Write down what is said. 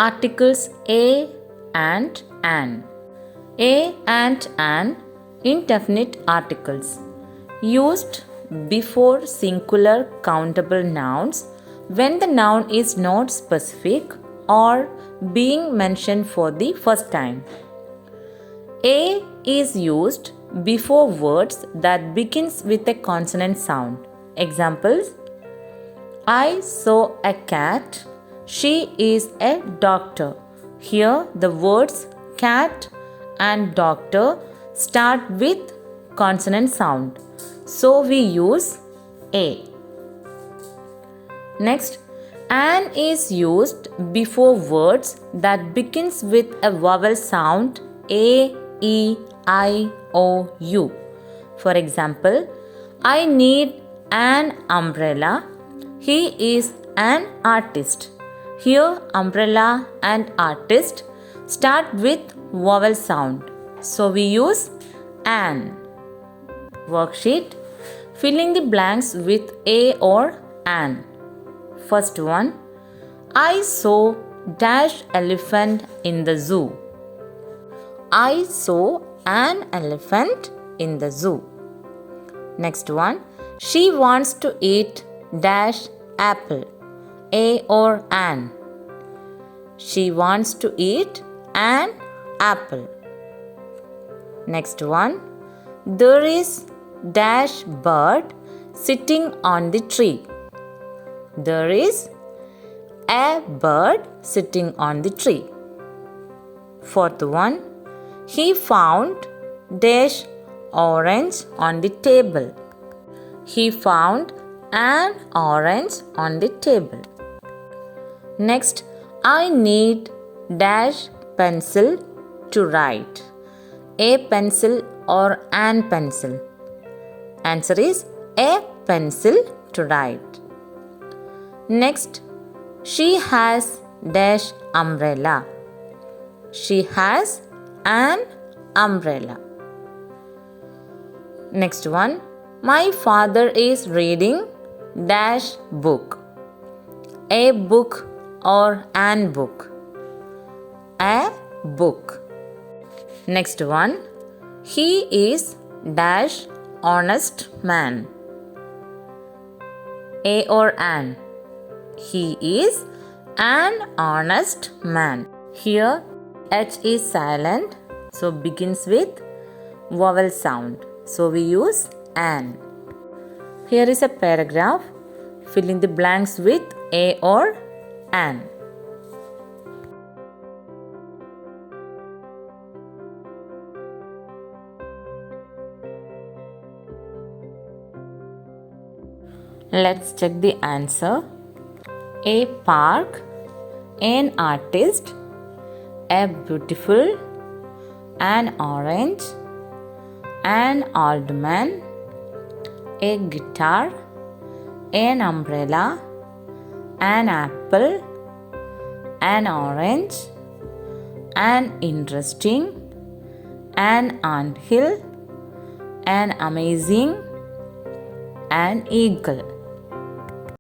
Articles a and an. A and an indefinite articles used before singular countable nouns when the noun is not specific or being mentioned for the first time. A is used before words that begins with a consonant sound. Examples: I saw a cat. She is a doctor. Here the words cat and doctor start with consonant sound. So we use A. Next, an is used before words that begins with a vowel sound A, E, I, O, U. For example, I need an umbrella. He is an artist. Here, umbrella and artist start with vowel sound. So we use an. Worksheet. Filling the blanks with a or an. First one. I saw dash elephant in the zoo. I saw an elephant in the zoo. Next one. She wants to eat dash apple. A or an. She wants to eat an apple. Next one. There is dash bird sitting on the tree. There is a bird sitting on the tree. Fourth one. He found dash orange on the table. He found an orange on the table. Next, I need dash pencil to write. A pencil or an pencil? Answer is a pencil to write. Next, she has dash umbrella. She has an umbrella. Next one, my father is reading dash book. A book or an book? A book. Next one, he is dash honest man. A or an? He is an honest man. Here H is silent, so begins with vowel sound. So we use an. Here is a paragraph. Filling the blanks with a or an. Let's check the answer. A park, an artist, a beautiful, an orange, an old man, a guitar, an umbrella, an apple, an orange, an interesting, an anthill, an amazing, an eagle.